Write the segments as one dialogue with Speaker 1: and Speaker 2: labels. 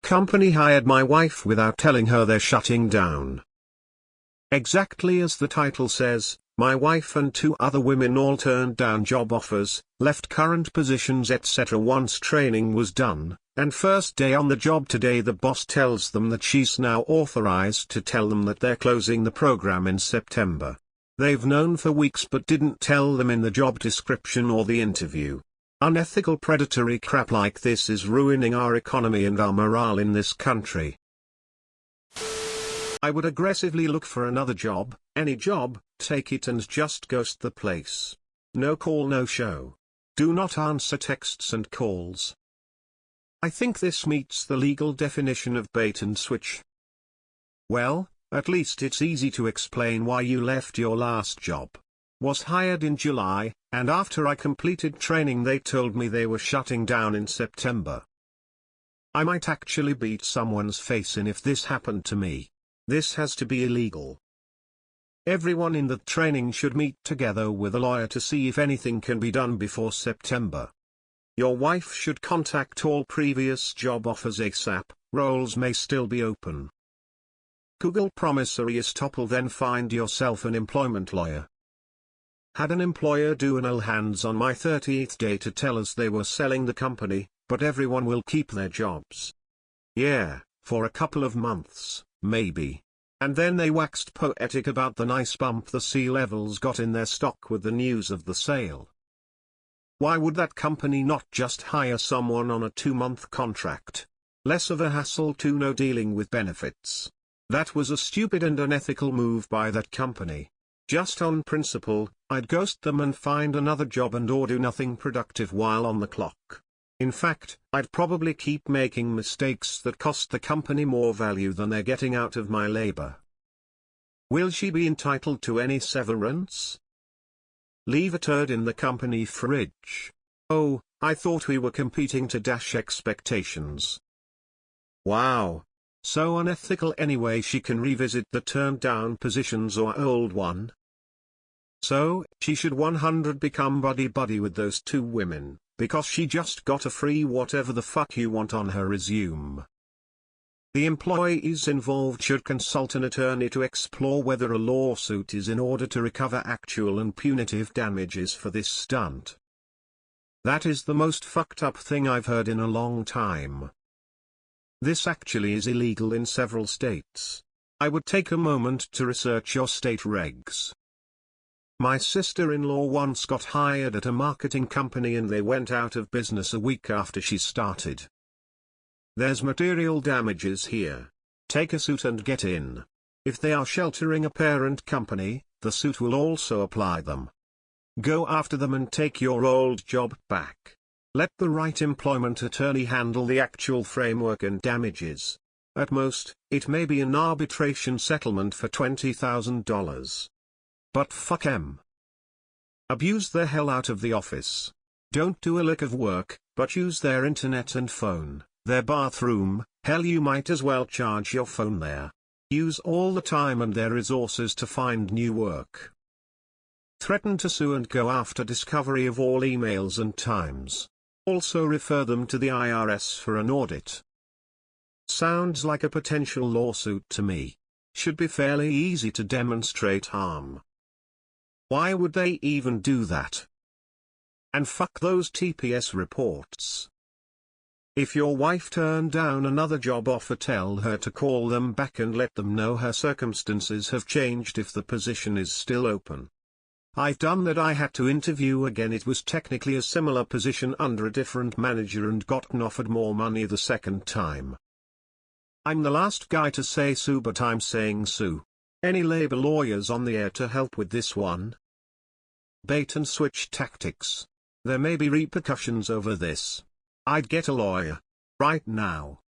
Speaker 1: Company hired my wife without telling her they're shutting down. Exactly as the title says, my wife and two other women all turned down job offers, left current positions etc. once training was done, and first day on the job today the boss tells them that she's now authorized to tell them that they're closing the program in September. They've known for weeks but didn't tell them in the job description or the interview. Unethical predatory crap like this is ruining our economy and our morale in this country. I would aggressively look for another job, any job, take it and just ghost the place. No call no show. Do not answer texts and calls. I think this meets the legal definition of bait and switch. Well, at least it's easy to explain why you left your last job. Was hired in July, and after I completed training they told me they were shutting down in September. I might actually beat someone's face in if this happened to me. This has to be illegal. Everyone in the training should meet together with a lawyer to see if anything can be done before September. Your wife should contact all previous job offers ASAP, roles may still be open. Google promissory estoppel, then find yourself an employment lawyer. Had an employer do an all hands on my 30th day to tell us they were selling the company, but everyone will keep their jobs. Yeah, for a couple of months, maybe. And then they waxed poetic about the nice bump the C-levels got in their stock with the news of the sale. Why would that company not just hire someone on a 2-month contract? Less of a hassle to no dealing with benefits. That was a stupid and unethical move by that company. Just on principle, I'd ghost them and find another job and or do nothing productive while on the clock. In fact, I'd probably keep making mistakes that cost the company more value than they're getting out of my labor. Will she be entitled to any severance? Leave a turd in the company fridge. Oh, I thought we were competing to dash expectations. Wow. So unethical anyway, she can revisit the turned down positions or old one. So, she should 100 become buddy-buddy with those two women, because she just got a free whatever the fuck you want on her resume. The employees involved should consult an attorney to explore whether a lawsuit is in order to recover actual and punitive damages for this stunt. That is the most fucked up thing I've heard in a long time. This actually is illegal in several states. I would take a moment to research your state regs. My sister-in-law once got hired at a marketing company and they went out of business a week after she started. There's material damages here. Take a suit and get in. If they are sheltering a parent company, the suit will also apply them. Go after them and take your old job back. Let the right employment attorney handle the actual framework and damages. At most, it may be an arbitration settlement for $20,000. But fuck 'em. Abuse the hell out of the office. Don't do a lick of work, but use their internet and phone, their bathroom, hell you might as well charge your phone there. Use all the time and their resources to find new work. Threaten to sue and go after discovery of all emails and times. Also refer them to the IRS for an audit. Sounds like a potential lawsuit to me. Should be fairly easy to demonstrate harm. Why would they even do that? And fuck those TPS reports. If your wife turned down another job offer, tell her to call them back and let them know her circumstances have changed if the position is still open. I've done that. I had to interview again. It was technically a similar position under a different manager and gotten offered more money the second time. I'm the last guy to say sue, but I'm saying sue. Any labor lawyers on the air to help with this one? Bait and switch tactics. There may be repercussions over this. I'd get a lawyer. Right now.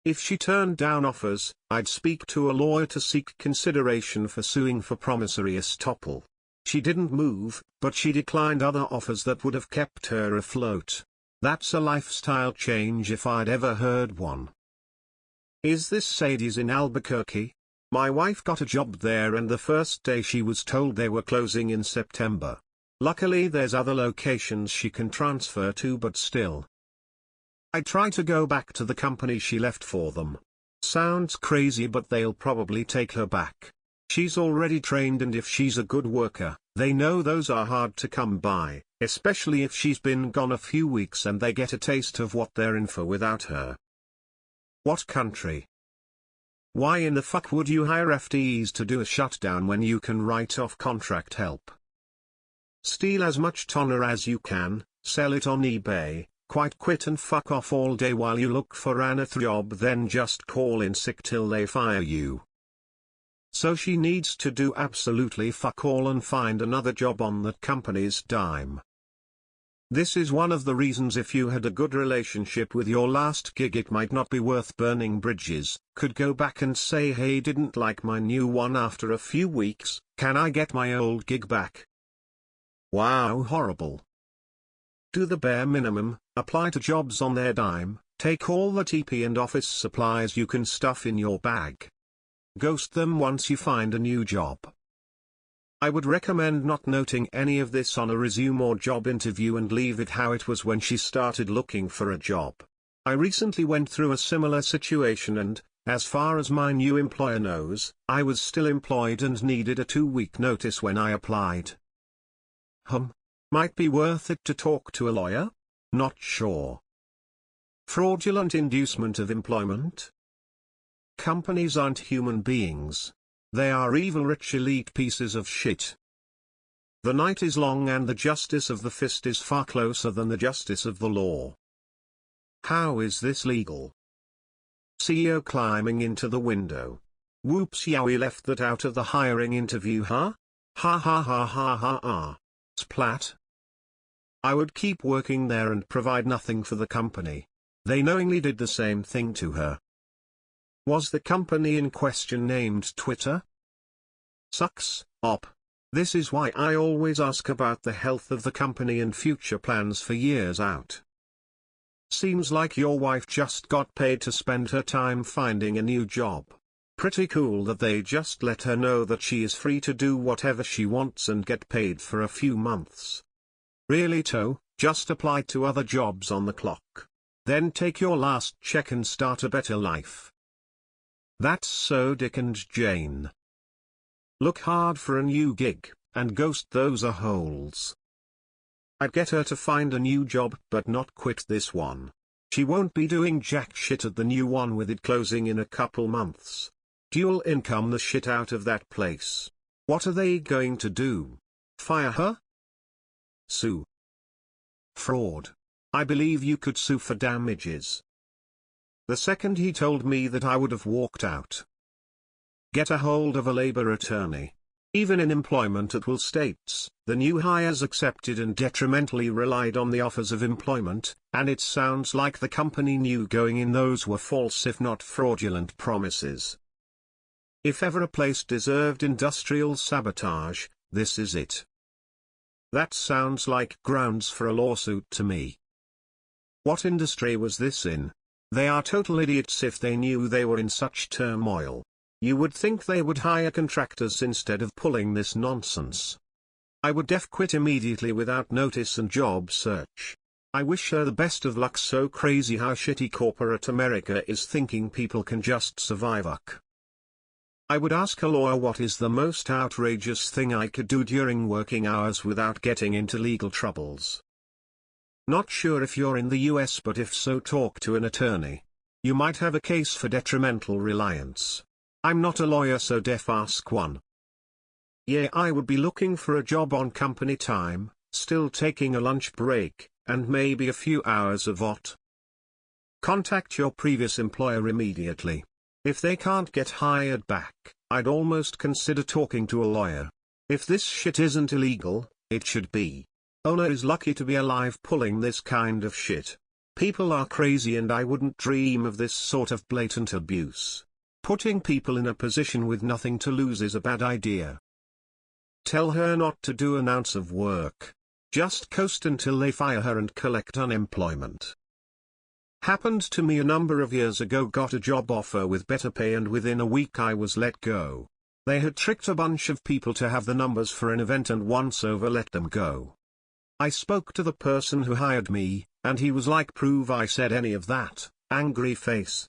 Speaker 1: If she turned down offers, I'd speak to a lawyer to seek consideration for suing for promissory estoppel. She didn't move, but she declined other offers that would have kept her afloat. That's a lifestyle change if I'd ever heard one. Is this Sadie's in Albuquerque? My wife got a job there and the first day she was told they were closing in September. Luckily there's other locations she can transfer to, but still. I try to go back to the company she left for them. Sounds crazy, but they'll probably take her back. She's already trained, and if she's a good worker, they know those are hard to come by, especially if she's been gone a few weeks and they get a taste of what they're in for without her. What country? Why in the fuck would you hire FTEs to do a shutdown when you can write off contract help? Steal as much toner as you can, sell it on eBay, quit and fuck off all day while you look for another job, then just call in sick till they fire you. So she needs to do absolutely fuck all and find another job on that company's dime. This is one of the reasons if you had a good relationship with your last gig it might not be worth burning bridges, could go back and say hey, didn't like my new one after a few weeks, can I get my old gig back? Wow, horrible. Do the bare minimum, apply to jobs on their dime, take all the TP and office supplies you can stuff in your bag. Ghost them once you find a new job. I would recommend not noting any of this on a resume or job interview and leave it how it was when she started looking for a job. I recently went through a similar situation and, as far as my new employer knows, I was still employed and needed a 2-week notice when I applied. Might be worth it to talk to a lawyer? Not sure. Fraudulent inducement of employment? Companies aren't human beings. They are evil rich elite pieces of shit. The night is long and the justice of the fist is far closer than the justice of the law. How is this legal? CEO climbing into the window. Whoops, yeah, we left that out of the hiring interview, huh? Ha ha ha ha ha ha. Splat. I would keep working there and provide nothing for the company. They knowingly did the same thing to her. Was the company in question named Twitter? Sucks, op. This is why I always ask about the health of the company and future plans for years out. Seems like your wife just got paid to spend her time finding a new job. Pretty cool that they just let her know that she is free to do whatever she wants and get paid for a few months. Really though, just apply to other jobs on the clock. Then take your last check and start a better life. That's so Dick and Jane. Look hard for a new gig, and ghost those a-holes. I'd get her to find a new job but not quit this one. She won't be doing jack shit at the new one with it closing in a couple months. Dual income the shit out of that place. What are they going to do? Fire her? Sue. Fraud. I believe you could sue for damages. The second he told me that I would have walked out. Get a hold of a labor attorney. Even in employment at will states, the new hires accepted and detrimentally relied on the offers of employment, and it sounds like the company knew going in those were false if not fraudulent promises. If ever a place deserved industrial sabotage, this is it. That sounds like grounds for a lawsuit to me. What industry was this in? They are total idiots if they knew they were in such turmoil. You would think they would hire contractors instead of pulling this nonsense. I would quit immediately without notice and job search. I wish her the best of luck. So crazy how shitty corporate America is thinking people can just survive. I would ask a lawyer what is the most outrageous thing I could do during working hours without getting into legal troubles. Not sure if you're in the US, but if so, talk to an attorney. You might have a case for detrimental reliance. I'm not a lawyer, so ask one. Yeah, I would be looking for a job on company time, still taking a lunch break, and maybe a few hours of OT. Contact your previous employer immediately. If they can't get hired back, I'd almost consider talking to a lawyer. If this shit isn't illegal, it should be. Owner is lucky to be alive pulling this kind of shit. People are crazy and I wouldn't dream of this sort of blatant abuse. Putting people in a position with nothing to lose is a bad idea. Tell her not to do an ounce of work. Just coast until they fire her and collect unemployment. Happened to me a number of years ago. Got a job offer with better pay and within a week I was let go. They had tricked a bunch of people to have the numbers for an event and once over let them go. I spoke to the person who hired me, And he was like, prove I said any of that, angry face.